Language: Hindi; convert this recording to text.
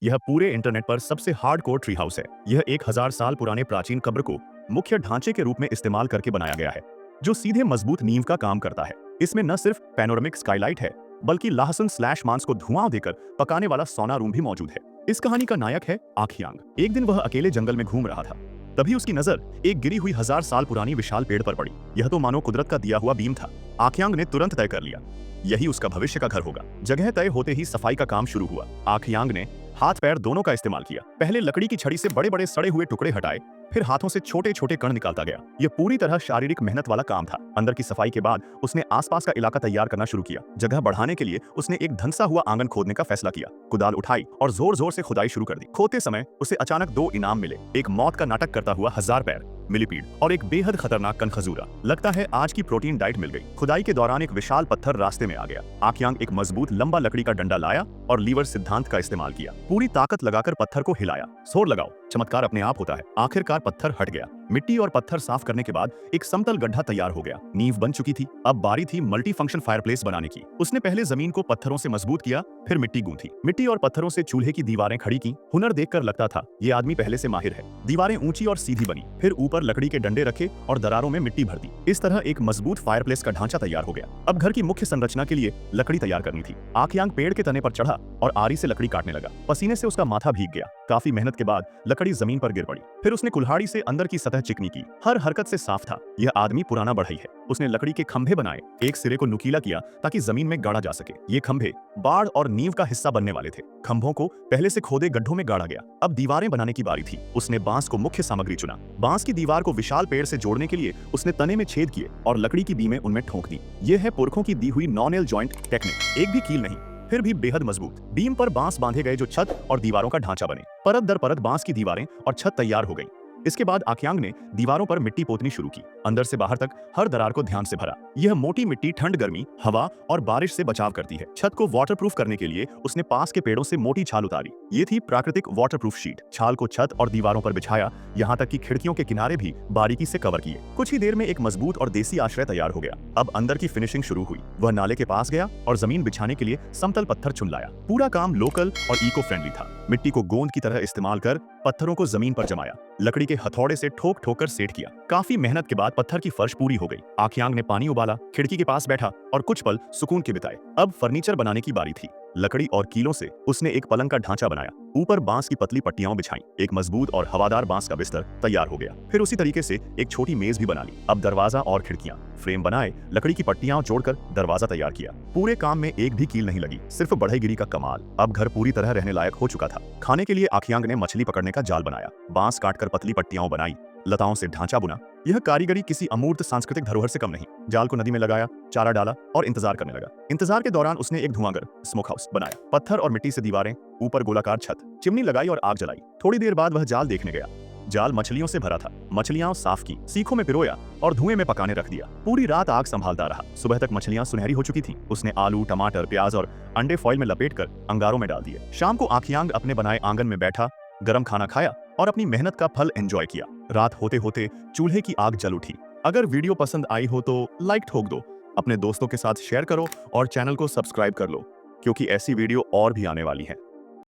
यह पूरे इंटरनेट पर सबसे हार्डकोर ट्री हाउस है। यह 1000 साल पुराने प्राचीन कब्र को मुख्य ढांचे के रूप में इस्तेमाल करके बनाया गया है, जो सीधे मजबूत नींव का काम करता है। इसमें न सिर्फ पैनोरामिक स्काईलाइट है, बल्कि लहसुन स्लैश मांस को धुआं देकर पकाने वाला सोना रूम भी मौजूद है। इस कहानी का नायक है आखियांग। एक दिन वह अकेले जंगल में घूम रहा था। तभी उसकी नजर एक गिरी हुई 1000 साल पुरानी विशाल पेड़ पर पड़ी। यह तो मानो कुदरत का दिया हुआ बीम था। आखियांग ने तुरंत तय कर लिया, यही उसका भविष्य का घर होगा। जगह तय होते ही सफाई का काम शुरू हुआ। आखियांग ने हाथ पैर दोनों का इस्तेमाल किया। पहले लकड़ी की छड़ी से बड़े बड़े सड़े हुए टुकड़े हटाए, फिर हाथों से छोटे छोटे कण निकालता गया। यह पूरी तरह शारीरिक मेहनत वाला काम था। अंदर की सफाई के बाद उसने आसपास का इलाका तैयार करना शुरू किया। जगह बढ़ाने के लिए उसने एक धंसा हुआ आंगन खोदने का फैसला किया। कुदाल उठाई और जोर जोर से खुदाई शुरू कर दी। खोदते समय उसे अचानक दो इनाम मिले, एक मौत का नाटक करता हुआ 1000 पैर मिलीपीड और एक बेहद खतरनाक कनखजूरा। लगता है आज की प्रोटीन डाइट मिल गई। खुदाई के दौरान एक विशाल पत्थर रास्ते में आ गया। आखियांग एक मजबूत लंबा लकड़ी का डंडा लाया और लीवर सिद्धांत का इस्तेमाल किया। पूरी ताकत लगाकर पत्थर को हिलाया। जोर लगाओ, चमत्कार अपने आप होता है। आखिरकार पत्थर हट गया। मिट्टी और पत्थर साफ करने के बाद एक समतल गड्ढा तैयार हो गया। नींव बन चुकी थी। अब बारी थी मल्टी फंक्शन फायरप्लेस बनाने की। उसने पहले जमीन को पत्थरों से मजबूत किया, फिर मिट्टी गूंथी। मिट्टी और पत्थरों से चूल्हे की दीवारें खड़ी की। हुनर देखकर लगता था ये आदमी पहले से माहिर है। दीवारें ऊंची और सीधी बनी, फिर ऊपर लकड़ी के डंडे रखे और दरारों में मिट्टी भर दी। इस तरह एक मजबूत फायरप्लेस का ढांचा तैयार हो गया। अब घर की मुख्य संरचना के लिए लकड़ी तैयार करनी थी। आखियांग पेड़ के तने पर चढ़ा और आरी से लकड़ी काटने लगा। पसीने से उसका माथा भीग गया। काफी मेहनत के बाद लकड़ी जमीन पर गिर पड़ी। फिर उसने कुल्हाड़ी से अंदर की सतह चिकनी की। हर हरकत से साफ था, यह आदमी पुराना बढ़ई है। उसने लकड़ी के खंभे बनाए, एक सिरे को नुकीला किया ताकि जमीन में गाड़ा जा सके। ये खंभे बाड़ और नींव का हिस्सा बनने वाले थे। खंभों को पहले से खोदे गड्ढों में गाड़ा गया। अब दीवारें बनाने की बारी थी। उसने बांस को मुख्य सामग्री चुना। बांस की दीवार को विशाल पेड़ से जोड़ने के लिए उसने तने में छेद किए और लकड़ी की बीमें उनमें ठोक दी। यह है पुरखों की दी हुई नॉन एल जॉइंट टेक्निक। एक भी कील नहीं, फिर भी बेहद मजबूत। बीम पर बांस बांधे गए जो छत और दीवारों का ढांचा बने। परत दर परत बांस की दीवारें और छत तैयार हो गई। इसके बाद आखियांग ने दीवारों पर मिट्टी पोतनी शुरू की। अंदर से बाहर तक हर दरार को ध्यान से भरा। यह मोटी मिट्टी ठंड, गर्मी, हवा और बारिश से बचाव करती है। छत को वाटरप्रूफ करने के लिए उसने पास के पेड़ों से मोटी छाल उतारी। ये थी प्राकृतिक वाटरप्रूफ शीट। छाल को छत और दीवारों पर बिछाया, यहाँ तक कि खिड़कियों के किनारे भी बारीकी से कवर किए। कुछ ही देर में एक मजबूत और देसी आश्रय तैयार हो गया। अब अंदर की फिनिशिंग शुरू हुई। वह नाले के पास गया और जमीन बिछाने के लिए समतल पत्थर चुन लाया। पूरा काम लोकल और इको फ्रेंडली था। मिट्टी को गोंद की तरह इस्तेमाल कर पत्थरों को जमीन पर जमाया। लकड़ी के हथौड़े से ठोक ठोक कर सेट किया। काफी मेहनत के बाद पत्थर की फर्श पूरी हो गई। आखियांग ने पानी उबाला, खिड़की के पास बैठा और कुछ पल सुकून के बिताए। अब फर्नीचर बनाने की बारी थी। लकड़ी और कीलों से उसने एक पलंग का ढांचा बनाया। ऊपर बांस की पतली पट्टियां बिछाई। एक मजबूत और हवादार बांस का बिस्तर तैयार हो गया। फिर उसी तरीके से एक छोटी मेज भी बना ली। अब दरवाजा और खिड़कियां, फ्रेम बनाए, लकड़ी की पट्टियां जोड़कर दरवाजा तैयार किया। पूरे काम में एक भी कील नहीं लगी, सिर्फ बढ़ईगिरी का कमाल। अब घर पूरी तरह रहने लायक हो चुका था। खाने के लिए आखियांग ने मछली पकड़ने का जाल बनाया। बांस काटकर पतली पट्टियां बनाई, लताओं से ढांचा बुना। यह कारीगरी किसी अमूर्त सांस्कृतिक धरोहर से कम नहीं। जाल को नदी में लगाया, चारा डाला और इंतजार करने लगा। इंतजार के दौरान उसने एक धुआंगर स्मोक हाउस बनाया। पत्थर और मिट्टी से दीवारें, ऊपर गोलाकार छत, चिमनी लगाई और आग जलाई। थोड़ी देर बाद वह जाल देखने गया। जाल मछलियों से भरा था। मछलियां साफ की, सीखों में पिरोया और धुएं में पकाने रख दिया। पूरी रात आग संभालता रहा। सुबह तक मछलियां सुनहरी हो चुकी थीं। उसने आलू, टमाटर, प्याज और अंडे फॉइल में लपेटकर अंगारों में डाल दिए। शाम को आखियांग अपने बनाए आंगन में बैठा, गरम खाना खाया और अपनी मेहनत का फल एंजॉय किया। रात होते होते चूल्हे की आग जल उठी। अगर वीडियो पसंद आई हो तो लाइक ठोक दो, अपने दोस्तों के साथ शेयर करो और चैनल को सब्सक्राइब कर लो, क्योंकि ऐसी वीडियो और भी आने वाली है।